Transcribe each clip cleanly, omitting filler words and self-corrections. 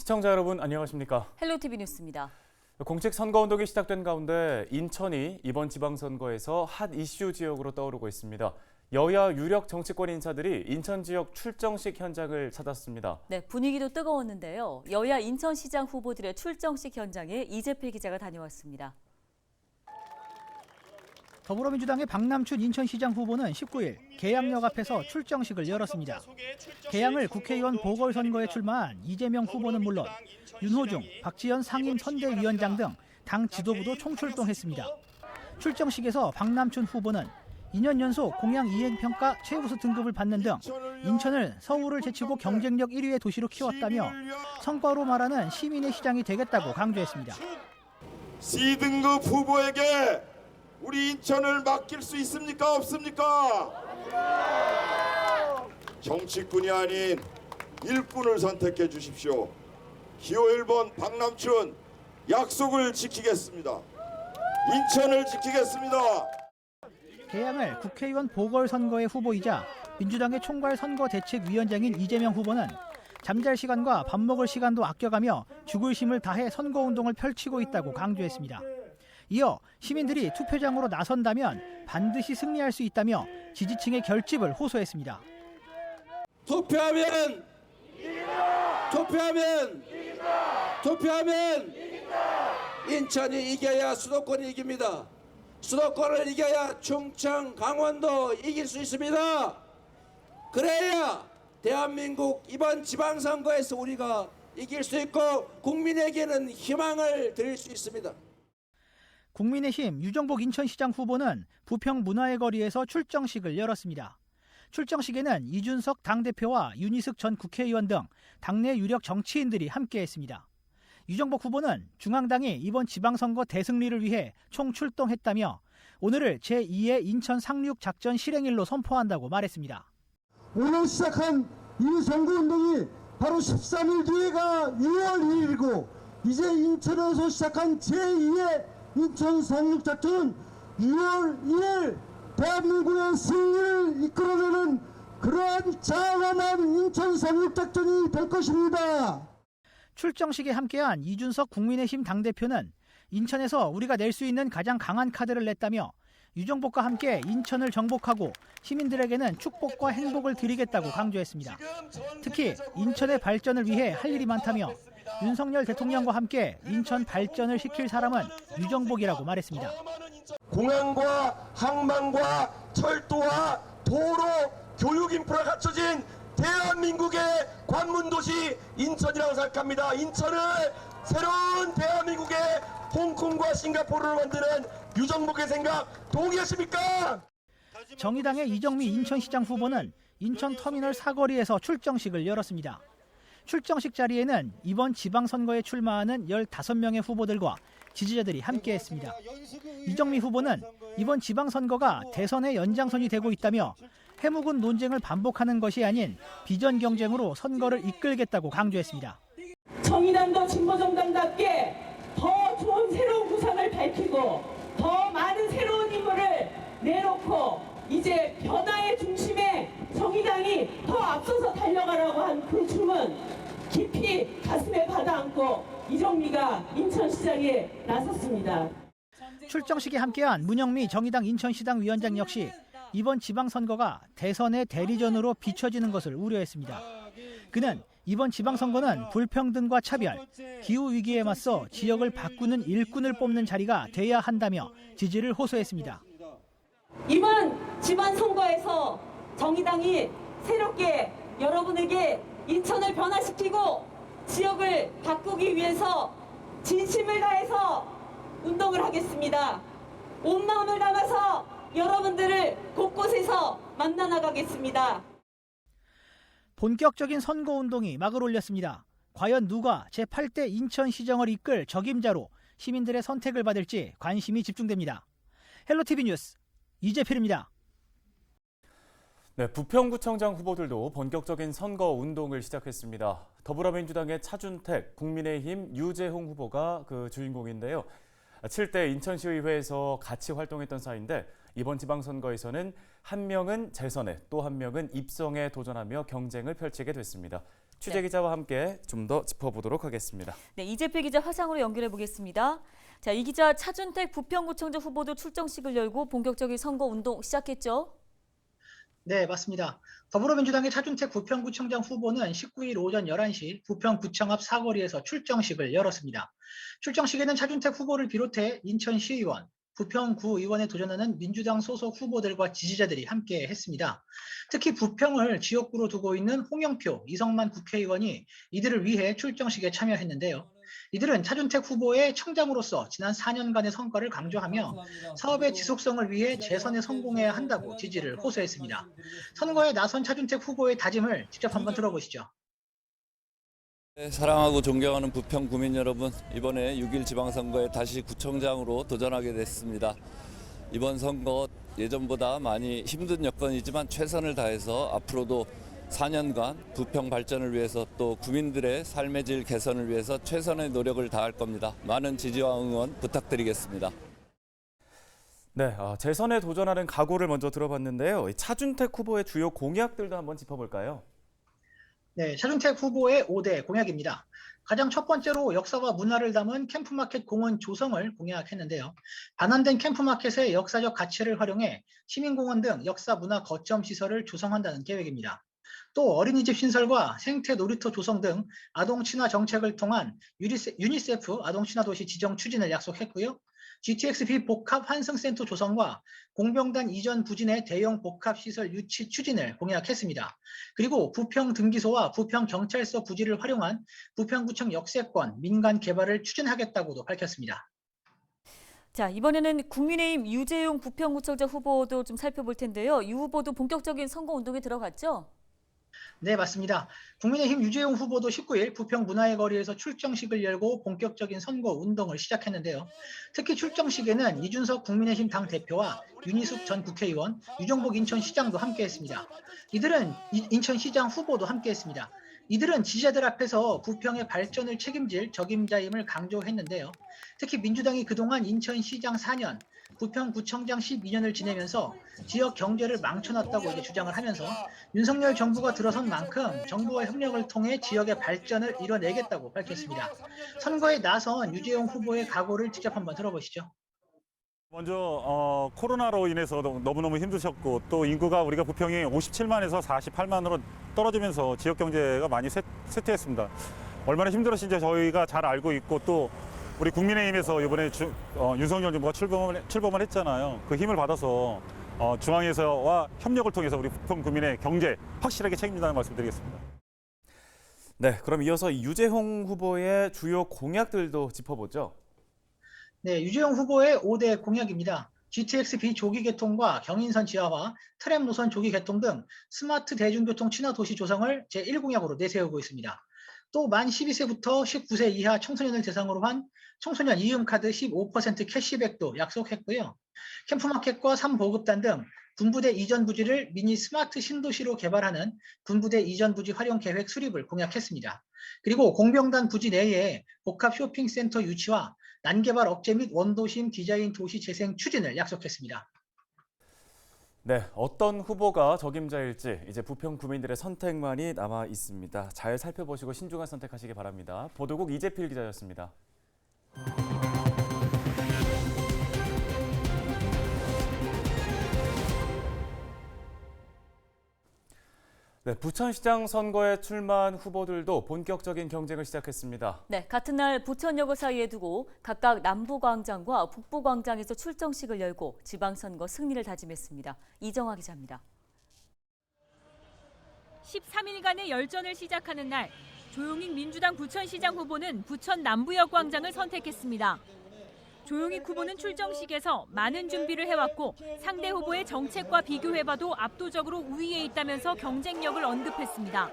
시청자 여러분 안녕하십니까? 헬로티비 뉴스입니다. 공식 선거운동이 시작된 가운데 인천이 이번 지방선거에서 핫 이슈 지역으로 떠오르고 있습니다. 여야 유력 정치권 인사들이 인천 지역 출정식 현장을 찾았습니다. 네, 분위기도 뜨거웠는데요. 여야 인천시장 후보들의 출정식 현장에 이재필 기자가 다녀왔습니다. 더불어민주당의 박남춘 인천시장 후보는 19일 계양역 앞에서 출정식을 열었습니다. 계양을 국회의원 보궐선거에 출마한 이재명 후보는 물론 윤호중, 박지원 상임선대위원장 등 당 지도부도 총출동했습니다. 출정식에서 박남춘 후보는 2년 연속 공약 이행평가 최우수 등급을 받는 등 인천을 서울을 제치고 경쟁력 1위의 도시로 키웠다며 성과로 말하는 시민의 시장이 되겠다고 강조했습니다. C등급 후보에게 우리 인천을 맡길 수 있습니까? 없습니까? 정치꾼이 아닌 일꾼을 선택해 주십시오. 기호 1번 박남춘 약속을 지키겠습니다. 인천을 지키겠습니다. 계양을 국회의원 보궐선거의 후보이자 민주당의 총괄선거대책위원장인 이재명 후보는 잠잘 시간과 밥 먹을 시간도 아껴가며 죽을 힘을 다해 선거운동을 펼치고 있다고 강조했습니다. 이어 시민들이 투표장으로 나선다면 반드시 승리할 수 있다며 지지층의 결집을 호소했습니다. 투표하면 인천이 이겨야 수도권이 이깁니다. 수도권을 이겨야 충청, 강원도 이길 수 있습니다. 그래야 대한민국 이번 지방선거에서 우리가 이길 수 있고 국민에게는 희망을 드릴 수 있습니다. 국민의힘 유정복 인천시장 후보는 부평 문화의 거리에서 출정식을 열었습니다. 출정식에는 이준석 당대표와 윤희숙 전 국회의원 등 당내 유력 정치인들이 함께했습니다. 유정복 후보는 중앙당이 이번 지방선거 대승리를 위해 총출동했다며 오늘을 제2의 인천 상륙 작전 실행일로 선포한다고 말했습니다. 오늘 시작한 이 선거운동이 바로 13일 뒤에가 6월 2일이고 이제 인천에서 시작한 제2의 인천 상륙작전은 6월 1일 대한민국의 승리를 이끌어내는 그러한 장엄한 인천 상륙작전이 될 것입니다. 출정식에 함께한 이준석 국민의힘 당대표는 인천에서 우리가 낼 수 있는 가장 강한 카드를 냈다며 유정복과 함께 인천을 정복하고 시민들에게는 축복과 행복을 드리겠다고 강조했습니다. 특히 인천의 발전을 위해 할 일이 많다며 윤석열 대통령과 함께 인천 발전을 시킬 사람은 유정복이라고 말했습니다. 공항과 항만과 철도와 도로, 교육 인프라 갖춰진 대한민국의 관문도시 인천이라고 생각합니다. 인천을 새로운 대한민국의 홍콩과 싱가포르를 만드는 유정복의 생각 동의하십니까? 정의당의 이정미 인천시장 후보는 인천터미널 사거리에서 출정식을 열었습니다. 출정식 자리에는 이번 지방선거에 출마하는 15명의 후보들과 지지자들이 함께했습니다. 이정미 후보는 이번 지방선거가 대선의 연장선이 되고 있다며 해묵은 논쟁을 반복하는 것이 아닌 비전 경쟁으로 선거를 이끌겠다고 강조했습니다. 정의당도 진보정당답게 더 좋은 새로운 구상을 밝히고 더 많은 새로운 인물을 내놓고 이제 변화의 중심에 정의당이 더 앞서서 달려가라고 한 그 춤은 깊이 가슴에 받아안고 이정미가 인천시장에 나섰습니다. 출정식에 함께한 문영미 정의당 인천시당 위원장 역시 이번 지방선거가 대선의 대리전으로 비춰지는 것을 우려했습니다. 그는 이번 지방선거는 불평등과 차별, 기후위기에 맞서 지역을 바꾸는 일꾼을 뽑는 자리가 돼야 한다며 지지를 호소했습니다. 이번 지방선거에서 정의당이 새롭게 여러분에게 인천을 변화시키고 지역을 바꾸기 위해서 진심을 다해서 운동을 하겠습니다. 온 마음을 담아서 여러분들을 곳곳에서 만나 나가겠습니다. 본격적인 선거운동이 막을 올렸습니다. 과연 누가 제8대 인천시정을 이끌 적임자로 시민들의 선택을 받을지 관심이 집중됩니다. 헬로티비 뉴스 이재필입니다. 네, 부평구청장 후보들도 본격적인 선거운동을 시작했습니다. 더불어민주당의 차준택, 국민의힘 유재홍 후보가 그 주인공인데요. 7대 인천시의회에서 같이 활동했던 사이인데 이번 지방선거에서는 한 명은 재선에 또 한 명은 입성에 도전하며 경쟁을 펼치게 됐습니다. 취재 기자와 함께 좀 더 짚어보도록 하겠습니다. 네, 이재필 기자 화상으로 연결해 보겠습니다. 자, 이 기자, 차준택 부평구청장 후보도 출정식을 열고 본격적인 선거 운동 시작했죠? 네, 맞습니다. 더불어민주당의 차준택 부평구청장 후보는 19일 오전 11시 부평구청 앞 사거리에서 출정식을 열었습니다. 출정식에는 차준택 후보를 비롯해 인천시의원, 부평구의원에 도전하는 민주당 소속 후보들과 지지자들이 함께 했습니다. 특히 부평을 지역구로 두고 있는 홍영표, 이성만 국회의원이 이들을 위해 출정식에 참여했는데요. 이들은 차준택 후보의 청장으로서 지난 4년간의 성과를 강조하며 사업의 지속성을 위해 재선에 성공해야 한다고 지지를 호소했습니다. 선거에 나선 차준택 후보의 다짐을 직접 한번 들어보시죠. 사랑하고 존경하는 부평 구민 여러분, 이번에 6.1 지방선거에 다시 구청장으로 도전하게 됐습니다. 이번 선거 예전보다 많이 힘든 여건이지만 최선을 다해서 앞으로도 4년간 부평 발전을 위해서 또 구민들의 삶의 질 개선을 위해서 최선의 노력을 다할 겁니다. 많은 지지와 응원 부탁드리겠습니다. 네, 재선에 도전하는 각오를 먼저 들어봤는데요. 차준택 후보의 주요 공약들도 한번 짚어볼까요? 네, 차준택 후보의 5대 공약입니다. 가장 첫 번째로 역사와 문화를 담은 캠프마켓 공원 조성을 공약했는데요. 반환된 캠프마켓의 역사적 가치를 활용해 시민공원 등 역사 문화 거점 시설을 조성한다는 계획입니다. 또 어린이집 신설과 생태 놀이터 조성 등 아동 친화 정책을 통한 유니세프 아동 친화 도시 지정 추진을 약속했고요. GTX-B 복합 환승센터 조성과 공병단 이전 부진의 대형 복합시설 유치 추진을 공약했습니다. 그리고 부평 등기소와 부평 경찰서 부지를 활용한 부평구청 역세권 민간 개발을 추진하겠다고도 밝혔습니다. 자, 이번에는 국민의힘 유재용 부평구청장 후보도 좀 살펴볼 텐데요. 이 후보도 본격적인 선거 운동에 들어갔죠? 네, 맞습니다. 국민의힘 유재용 후보도 19일 부평 문화의 거리에서 출정식을 열고 본격적인 선거 운동을 시작했는데요. 특히 출정식에는 이준석 국민의힘 당대표와 윤희숙 전 국회의원, 유정복 인천시장도 함께했습니다. 이들은 인천시장 후보도 함께했습니다. 이들은 지지자들 앞에서 부평의 발전을 책임질 적임자임을 강조했는데요. 특히 민주당이 그동안 인천시장 4년, 부평구청장 12년을 지내면서 지역 경제를 망쳐놨다고 이제 주장을 하면서 윤석열 정부가 들어선 만큼 정부와 협력을 통해 지역의 발전을 이뤄내겠다고 밝혔습니다. 선거에 나선 유재용 후보의 각오를 직접 한번 들어보시죠. 먼저 코로나로 인해서 너무너무 힘드셨고 또 인구가 우리가 부평이 57만에서 48만으로 떨어지면서 지역 경제가 많이 쇠퇴했습니다. 얼마나 힘들었는지 저희가 잘 알고 있고 또 우리 국민의힘에서 이번에 윤석열 정부가 출범을 했잖아요. 그 힘을 받아서 중앙에서와 협력을 통해서 우리 부평 구민의 경제 확실하게 책임진다는 말씀드리겠습니다. 네, 그럼 이어서 유재홍 후보의 주요 공약들도 짚어보죠. 네, 유재용 후보의 5대 공약입니다. GTX-B 조기 개통과 경인선 지하화, 트램 노선 조기 개통 등 스마트 대중교통 친화 도시 조성을 제1공약으로 내세우고 있습니다. 또 만 12세부터 19세 이하 청소년을 대상으로 한 청소년 이음카드 15% 캐시백도 약속했고요. 캠프마켓과 3보급단 등 군부대 이전 부지를 미니 스마트 신도시로 개발하는 군부대 이전 부지 활용 계획 수립을 공약했습니다. 그리고 공병단 부지 내에 복합 쇼핑센터 유치와 난개발 억제 및 원도심 디자인 도시 재생 추진을 약속했습니다. 네, 어떤 후보가 적임자일지 이제 부평 구민들의 선택만이 남아 있습니다. 잘 살펴보시고 신중한 선택하시기 바랍니다. 보도국 이재필 기자였습니다. 네, 부천시장 선거에 출마한 후보들도 본격적인 경쟁을 시작했습니다. 네, 같은 날 부천역을 사이에 두고 각각 남부광장과 북부광장에서 출정식을 열고 지방선거 승리를 다짐했습니다. 이정화 기자입니다. 13일간의 열전을 시작하는 날, 조용익 민주당 부천시장 후보는 부천 남부역 광장을 선택했습니다. 조용익 후보는 출정식에서 많은 준비를 해왔고 상대 후보의 정책과 비교해봐도 압도적으로 우위에 있다면서 경쟁력을 언급했습니다.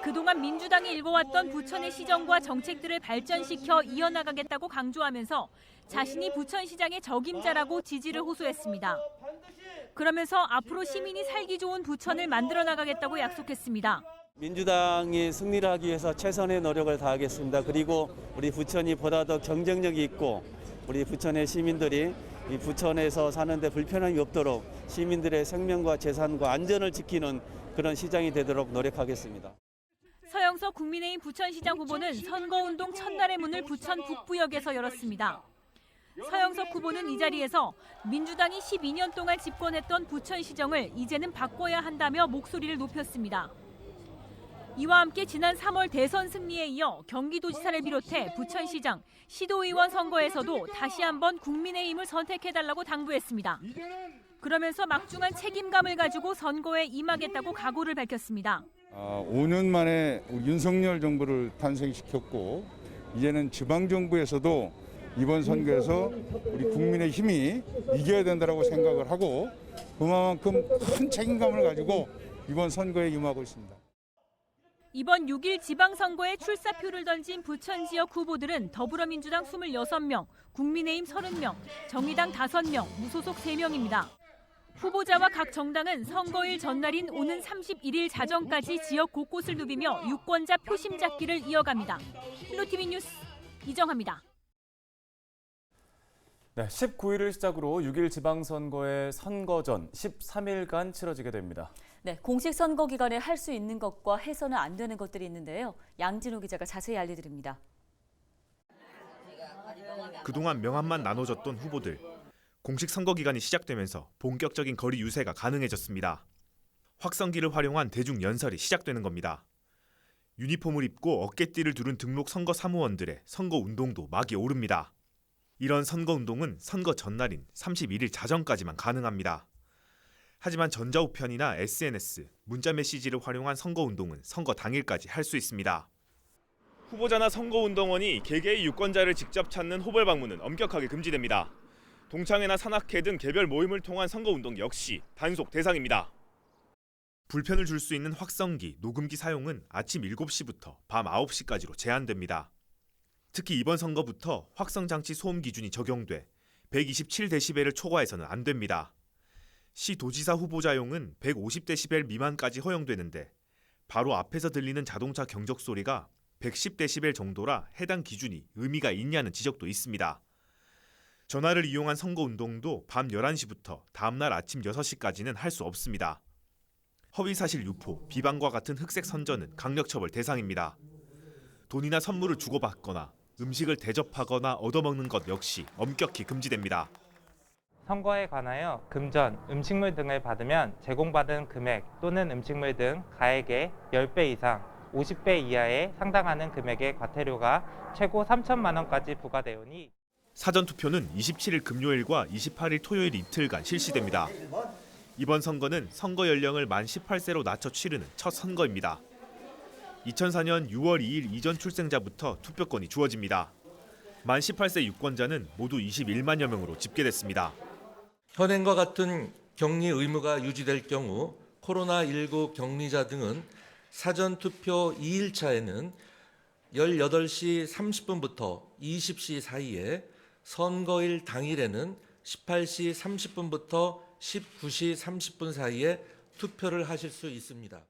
그동안 민주당이 읽어왔던 부천의 시정과 정책들을 발전시켜 이어나가겠다고 강조하면서 자신이 부천시장의 적임자라고 지지를 호소했습니다. 그러면서 앞으로 시민이 살기 좋은 부천을 만들어 나가겠다고 약속했습니다. 민주당이 승리를 하기 위해서 최선의 노력을 다하겠습니다. 그리고 우리 부천이 보다 더 경쟁력이 있고 우리 부천의 시민들이 이 부천에서 사는데 불편함이 없도록 시민들의 생명과 재산과 안전을 지키는 그런 시장이 되도록 노력하겠습니다. 서영석 서영석 국민의힘 부천시장 후보는 선거운동 첫날의 문을 부천 북부역에서 열었습니다. 서영석 후보는 이 자리에서 민주당이 12년 동안 집권했던 부천시정을 이제는 바꿔야 한다며 목소리를 높였습니다. 이와 함께 지난 3월 대선 승리에 이어 경기도지사를 비롯해 부천시장, 시도의원 선거에서도 다시 한번 국민의힘을 선택해달라고 당부했습니다. 그러면서 막중한 책임감을 가지고 선거에 임하겠다고 각오를 밝혔습니다. 5년 만에 우리 윤석열 정부를 탄생시켰고 이제는 지방정부에서도 이번 선거에서 우리 국민의힘이 이겨야 된다고 생각을 하고 그만큼 큰 책임감을 가지고 이번 선거에 임하고 있습니다. 이번 6일 지방선거에 출사표를 던진 부천 지역 후보들은 더불어민주당 26명, 국민의힘 30명, 정의당 5명, 무소속 3명입니다. 후보자와 각 정당은 선거일 전날인 오는 31일 자정까지 지역 곳곳을 누비며 유권자 표심 잡기를 이어갑니다. 힐로티비 뉴스 이정화입니다. 네, 19일을 시작으로 6일 지방선거의 선거전 13일간 치러지게 됩니다. 네, 공식 선거 기간에 할 수 있는 것과 해서는 안 되는 것들이 있는데요. 양진호 기자가 자세히 알려드립니다. 그동안 명함만 나눠줬던 후보들. 공식 선거 기간이 시작되면서 본격적인 거리 유세가 가능해졌습니다. 확성기를 활용한 대중 연설이 시작되는 겁니다. 유니폼을 입고 어깨띠를 두른 등록 선거 사무원들의 선거 운동도 막이 오릅니다. 이런 선거 운동은 선거 전날인 31일 자정까지만 가능합니다. 하지만 전자우편이나 SNS, 문자 메시지를 활용한 선거 운동은 선거 당일까지 할 수 있습니다. 후보자나 선거운동원이 개개의 유권자를 직접 찾는 호벌 방문은 엄격하게 금지됩니다. 동창회나 산악회 등 개별 모임을 통한 선거운동 역시 단속 대상입니다. 불편을 줄 수 있는 확성기, 녹음기 사용은 아침 7시부터 밤 9시까지로 제한됩니다. 특히 이번 선거부터 확성장치 소음 기준이 적용돼 127데시벨을 초과해서는 안 됩니다. 시도지사 후보자용은 150데시벨 미만까지 허용되는데 바로 앞에서 들리는 자동차 경적 소리가 110데시벨 정도라 해당 기준이 의미가 있냐는 지적도 있습니다. 전화를 이용한 선거운동도 밤 11시부터 다음날 아침 6시까지는 할 수 없습니다. 허위사실 유포, 비방과 같은 흑색 선전은 강력처벌 대상입니다. 돈이나 선물을 주고받거나 음식을 대접하거나 얻어먹는 것 역시 엄격히 금지됩니다. 선거에 관하여 금전, 음식물 등을 받으면 제공받은 금액 또는 음식물 등 가액의 10배 이상, 50배 이하에 상당하는 금액의 과태료가 최고 3천만 원까지 부과되오니 사전투표는 27일 금요일과 28일 토요일 이틀간 실시됩니다. 이번 선거는 선거 연령을 만 18세로 낮춰 치르는 첫 선거입니다. 2004년 6월 2일 이전 출생자부터 투표권이 주어집니다. 만 18세 유권자는 모두 21만여 명으로 집계됐습니다. 현행과 같은 격리 의무가 유지될 경우 코로나19 격리자 등은 사전투표 2일차에는 18시 30분부터 20시 사이에 선거일 당일에는 18시 30분부터 19시 30분 사이에 투표를 하실 수 있습니다.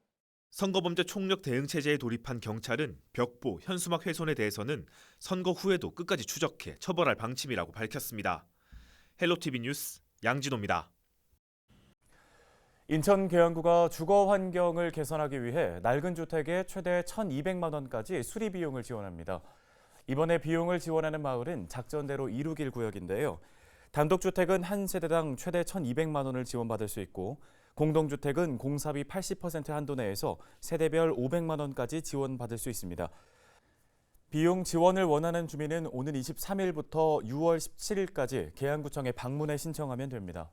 선거범죄 총력 대응 체제에 돌입한 경찰은 벽보, 현수막 훼손에 대해서는 선거 후에도 끝까지 추적해 처벌할 방침이라고 밝혔습니다. 헬로티비 뉴스 양진호입니다. 인천 계양구가 주거 환경을 개선하기 위해 낡은 주택에 최대 1,200만 원까지 수리 비용을 지원합니다. 이번에 비용을 지원하는 마을은 작전대로 이루길 구역인데요. 단독주택은 한 세대당 최대 1,200만 원을 지원받을 수 있고 공동주택은 공사비 80% 한도 내에서 세대별 500만 원까지 지원받을 수 있습니다. 비용 지원을 원하는 주민은 오는 23일부터 6월 17일까지 계양구청에 방문해 신청하면 됩니다.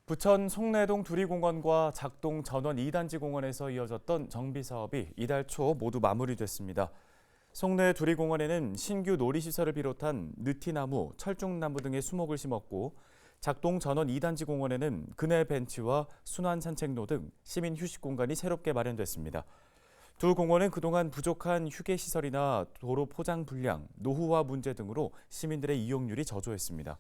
부천 송내동 두리공원과 작동 전원 2단지 공원에서 이어졌던 정비 사업이 이달 초 모두 마무리됐습니다. 송내 두리공원에는 신규 놀이시설을 비롯한 느티나무, 철쭉나무 등의 수목을 심었고 작동 전원 2단지 공원에는 그네 벤치와 순환 산책로 등 시민 휴식 공간이 새롭게 마련됐습니다. 두 공원은 그동안 부족한 휴게시설이나 도로 포장 불량, 노후화 문제 등으로 시민들의 이용률이 저조했습니다.